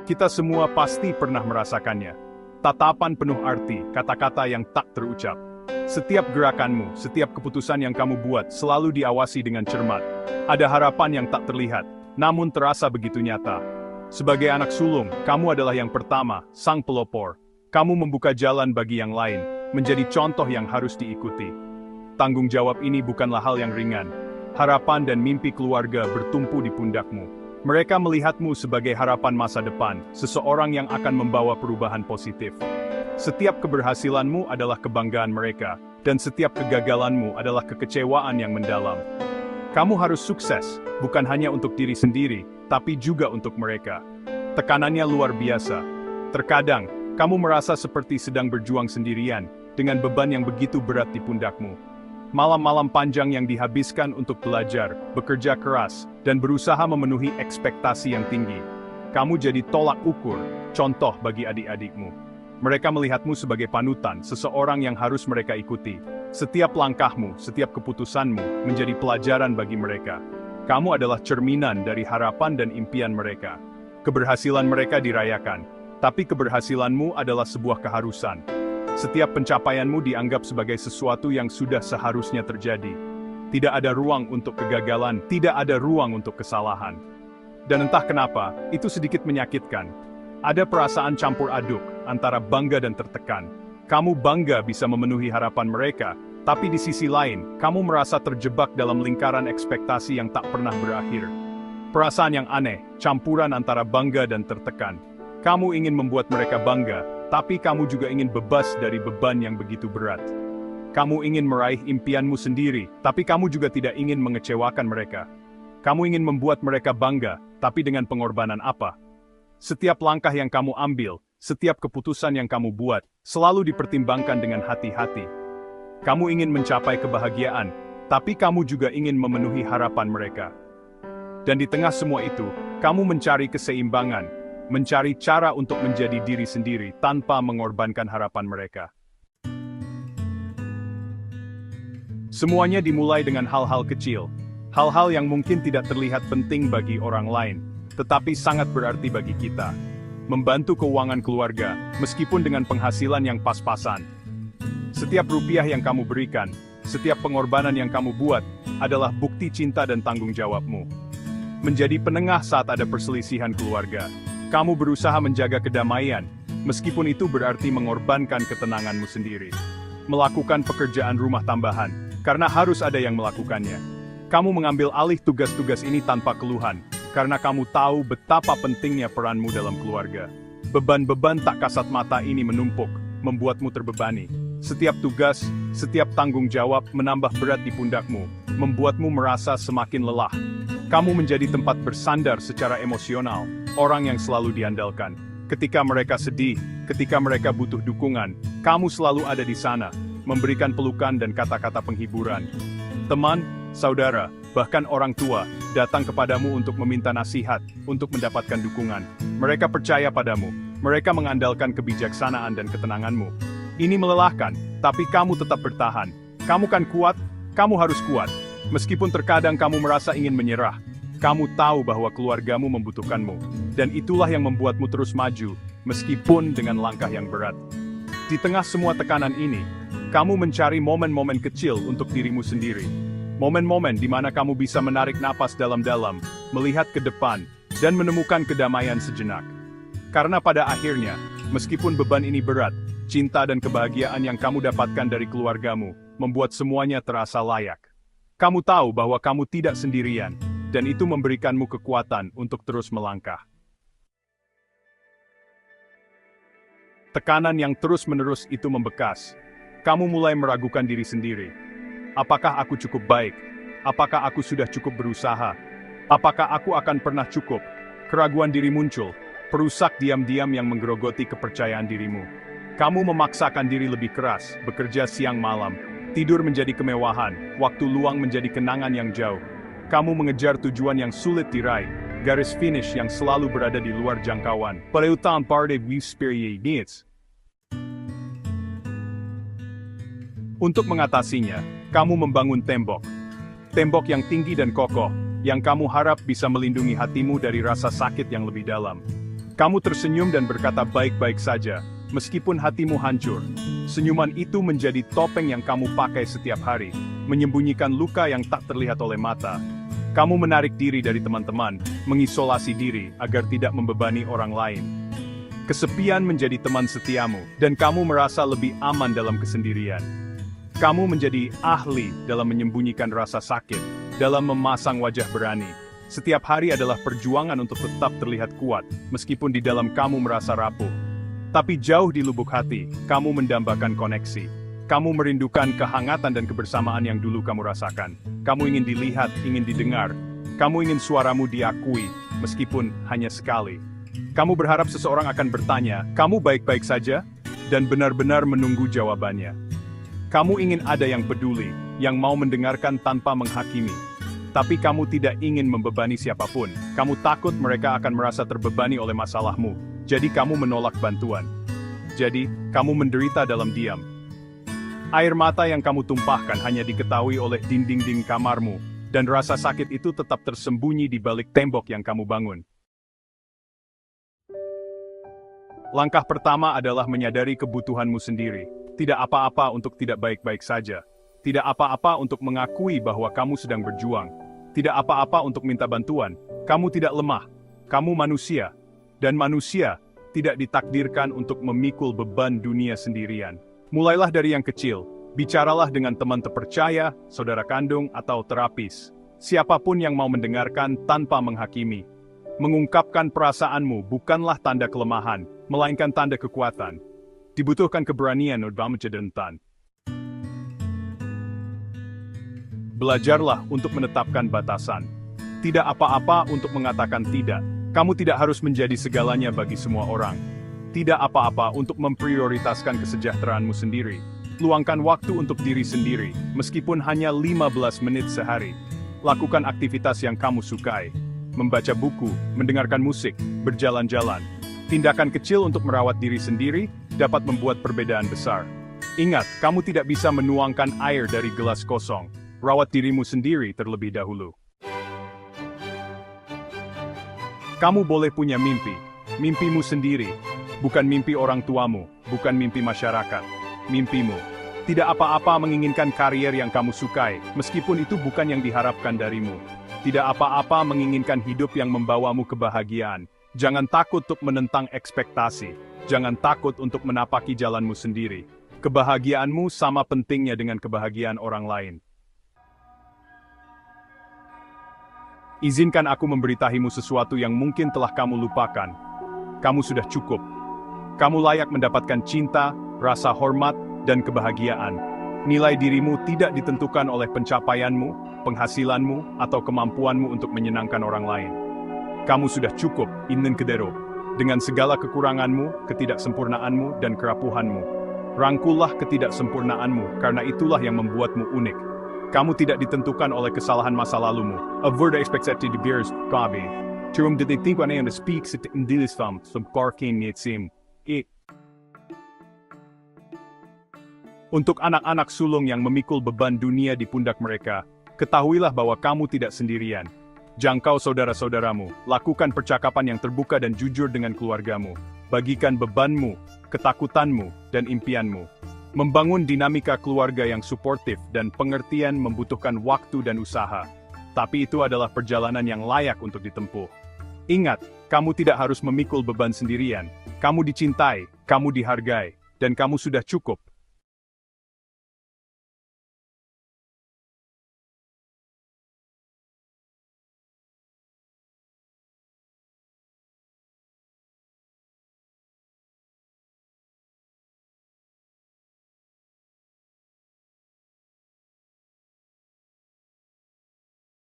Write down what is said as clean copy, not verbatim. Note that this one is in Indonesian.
Kita semua pasti pernah merasakannya. Tatapan penuh arti, kata-kata yang tak terucap. Setiap gerakanmu, setiap keputusan yang kamu buat selalu diawasi dengan cermat. Ada harapan yang tak terlihat, namun terasa begitu nyata. Sebagai anak sulung, kamu adalah yang pertama, sang pelopor. Kamu membuka jalan bagi yang lain, menjadi contoh yang harus diikuti. Tanggung jawab ini bukanlah hal yang ringan. Harapan dan mimpi keluarga bertumpu di pundakmu. Mereka melihatmu sebagai harapan masa depan, seseorang yang akan membawa perubahan positif. Setiap keberhasilanmu adalah kebanggaan mereka, dan setiap kegagalanmu adalah kekecewaan yang mendalam. Kamu harus sukses, bukan hanya untuk diri sendiri, tapi juga untuk mereka. Tekanannya luar biasa. Terkadang, kamu merasa seperti sedang berjuang sendirian, dengan beban yang begitu berat di pundakmu. Malam-malam panjang yang dihabiskan untuk belajar, bekerja keras, dan berusaha memenuhi ekspektasi yang tinggi. Kamu jadi tolak ukur, contoh bagi adik-adikmu. Mereka melihatmu sebagai panutan, seseorang yang harus mereka ikuti. Setiap langkahmu, setiap keputusanmu, menjadi pelajaran bagi mereka. Kamu adalah cerminan dari harapan dan impian mereka. Keberhasilan mereka dirayakan, tapi keberhasilanmu adalah sebuah keharusan. Setiap pencapaianmu dianggap sebagai sesuatu yang sudah seharusnya terjadi. Tidak ada ruang untuk kegagalan, tidak ada ruang untuk kesalahan. Dan entah kenapa, itu sedikit menyakitkan. Ada perasaan campur aduk, antara bangga dan tertekan. Kamu bangga bisa memenuhi harapan mereka, tapi di sisi lain, kamu merasa terjebak dalam lingkaran ekspektasi yang tak pernah berakhir. Perasaan yang aneh, campuran antara bangga dan tertekan. Kamu ingin membuat mereka bangga, tapi kamu juga ingin bebas dari beban yang begitu berat. Kamu ingin meraih impianmu sendiri, tapi kamu juga tidak ingin mengecewakan mereka. Kamu ingin membuat mereka bangga, tapi dengan pengorbanan apa? Setiap langkah yang kamu ambil, setiap keputusan yang kamu buat, selalu dipertimbangkan dengan hati-hati. Kamu ingin mencapai kebahagiaan, tapi kamu juga ingin memenuhi harapan mereka. Dan di tengah semua itu, kamu mencari keseimbangan, mencari cara untuk menjadi diri sendiri tanpa mengorbankan harapan mereka. Semuanya dimulai dengan hal-hal kecil, hal-hal yang mungkin tidak terlihat penting bagi orang lain, tetapi sangat berarti bagi kita. Membantu keuangan keluarga, meskipun dengan penghasilan yang pas-pasan. Setiap rupiah yang kamu berikan, setiap pengorbanan yang kamu buat, adalah bukti cinta dan tanggung jawabmu. Menjadi penengah saat ada perselisihan keluarga. Kamu berusaha menjaga kedamaian, meskipun itu berarti mengorbankan ketenanganmu sendiri. Melakukan pekerjaan rumah tambahan, karena harus ada yang melakukannya. Kamu mengambil alih tugas-tugas ini tanpa keluhan, karena kamu tahu betapa pentingnya peranmu dalam keluarga. Beban-beban tak kasat mata ini menumpuk, membuatmu terbebani. Setiap tugas, setiap tanggung jawab menambah berat di pundakmu, membuatmu merasa semakin lelah. Kamu menjadi tempat bersandar secara emosional, orang yang selalu diandalkan. Ketika mereka sedih, ketika mereka butuh dukungan, kamu selalu ada di sana, memberikan pelukan dan kata-kata penghiburan. Teman, saudara, bahkan orang tua, datang kepadamu untuk meminta nasihat, untuk mendapatkan dukungan. Mereka percaya padamu, mereka mengandalkan kebijaksanaan dan ketenanganmu. Ini melelahkan, tapi kamu tetap bertahan. Kamu kan kuat, kamu harus kuat. Meskipun terkadang kamu merasa ingin menyerah, kamu tahu bahwa keluargamu membutuhkanmu. Dan itulah yang membuatmu terus maju, meskipun dengan langkah yang berat. Di tengah semua tekanan ini, kamu mencari momen-momen kecil untuk dirimu sendiri. Momen-momen di mana kamu bisa menarik napas dalam-dalam, melihat ke depan, dan menemukan kedamaian sejenak. Karena pada akhirnya, meskipun beban ini berat, cinta dan kebahagiaan yang kamu dapatkan dari keluargamu, membuat semuanya terasa layak. Kamu tahu bahwa kamu tidak sendirian, dan itu memberikanmu kekuatan untuk terus melangkah. Tekanan yang terus-menerus itu membekas. Kamu mulai meragukan diri sendiri. Apakah aku cukup baik? Apakah aku sudah cukup berusaha? Apakah aku akan pernah cukup? Keraguan diri muncul, perusak diam-diam yang menggerogoti kepercayaan dirimu. Kamu memaksakan diri lebih keras, bekerja siang malam, tidur menjadi kemewahan, waktu luang menjadi kenangan yang jauh. Kamu mengejar tujuan yang sulit diraih, garis finish yang selalu berada di luar jangkauan. Peleutan parde experience. Untuk mengatasinya, kamu membangun tembok. Tembok yang tinggi dan kokoh, yang kamu harap bisa melindungi hatimu dari rasa sakit yang lebih dalam. Kamu tersenyum dan berkata baik-baik saja, meskipun hatimu hancur. Senyuman itu menjadi topeng yang kamu pakai setiap hari, menyembunyikan luka yang tak terlihat oleh mata. Kamu menarik diri dari teman-teman, mengisolasi diri agar tidak membebani orang lain. Kesepian menjadi teman setiamu, dan kamu merasa lebih aman dalam kesendirian. Kamu menjadi ahli dalam menyembunyikan rasa sakit, dalam memasang wajah berani. Setiap hari adalah perjuangan untuk tetap terlihat kuat, meskipun di dalam kamu merasa rapuh. Tapi jauh di lubuk hati, kamu mendambakan koneksi. Kamu merindukan kehangatan dan kebersamaan yang dulu kamu rasakan. Kamu ingin dilihat, ingin didengar. Kamu ingin suaramu diakui, meskipun hanya sekali. Kamu berharap seseorang akan bertanya, "Kamu baik-baik saja?" dan benar-benar menunggu jawabannya. Kamu ingin ada yang peduli, yang mau mendengarkan tanpa menghakimi. Tapi kamu tidak ingin membebani siapapun. Kamu takut mereka akan merasa terbebani oleh masalahmu. Jadi kamu menolak bantuan. Jadi, kamu menderita dalam diam. Air mata yang kamu tumpahkan hanya diketahui oleh dinding-dinding kamarmu, dan rasa sakit itu tetap tersembunyi di balik tembok yang kamu bangun. Langkah pertama adalah menyadari kebutuhanmu sendiri. Tidak apa-apa untuk tidak baik-baik saja. Tidak apa-apa untuk mengakui bahwa kamu sedang berjuang. Tidak apa-apa untuk minta bantuan. Kamu tidak lemah. Kamu manusia. Dan manusia tidak ditakdirkan untuk memikul beban dunia sendirian. Mulailah dari yang kecil. Bicaralah dengan teman terpercaya, saudara kandung, atau terapis. Siapapun yang mau mendengarkan tanpa menghakimi. Mengungkapkan perasaanmu bukanlah tanda kelemahan, melainkan tanda kekuatan. Dibutuhkan keberanian untuk menjadi. Belajarlah untuk menetapkan batasan. Tidak apa-apa untuk mengatakan tidak. Kamu tidak harus menjadi segalanya bagi semua orang. Tidak apa-apa untuk memprioritaskan kesejahteraanmu sendiri. Luangkan waktu untuk diri sendiri, meskipun hanya 15 menit sehari. Lakukan aktivitas yang kamu sukai. Membaca buku, mendengarkan musik, berjalan-jalan. Tindakan kecil untuk merawat diri sendiri dapat membuat perbedaan besar. Ingat, kamu tidak bisa menuangkan air dari gelas kosong. Rawat dirimu sendiri terlebih dahulu. Kamu boleh punya mimpi. Mimpimu sendiri. Bukan mimpi orang tuamu. Bukan mimpi masyarakat. Mimpimu. Tidak apa-apa menginginkan karier yang kamu sukai, meskipun itu bukan yang diharapkan darimu. Tidak apa-apa menginginkan hidup yang membawamu kebahagiaan. Jangan takut untuk menentang ekspektasi. Jangan takut untuk menapaki jalanmu sendiri. Kebahagiaanmu sama pentingnya dengan kebahagiaan orang lain. Izinkan aku memberitahimu sesuatu yang mungkin telah kamu lupakan. Kamu sudah cukup. Kamu layak mendapatkan cinta, rasa hormat, dan kebahagiaan. Nilai dirimu tidak ditentukan oleh pencapaianmu, penghasilanmu, atau kemampuanmu untuk menyenangkan orang lain. Kamu sudah cukup, inen kedero, dengan segala kekuranganmu, ketidaksempurnaanmu, dan kerapuhanmu. Rangkullah ketidaksempurnaanmu, karena itulah yang membuatmu unik. Kamu tidak ditentukan oleh kesalahan masa lalumu. Avoid expected to bears gabi. Turum did they think when I speak sit in this from parking it seem. Untuk anak-anak sulung yang memikul beban dunia di pundak mereka, ketahuilah bahwa kamu tidak sendirian. Jangkau saudara-saudaramu, lakukan percakapan yang terbuka dan jujur dengan keluargamu. Bagikan bebanmu, ketakutanmu, dan impianmu. Membangun dinamika keluarga yang suportif dan pengertian membutuhkan waktu dan usaha. Tapi itu adalah perjalanan yang layak untuk ditempuh. Ingat, kamu tidak harus memikul beban sendirian. Kamu dicintai, kamu dihargai, dan kamu sudah cukup.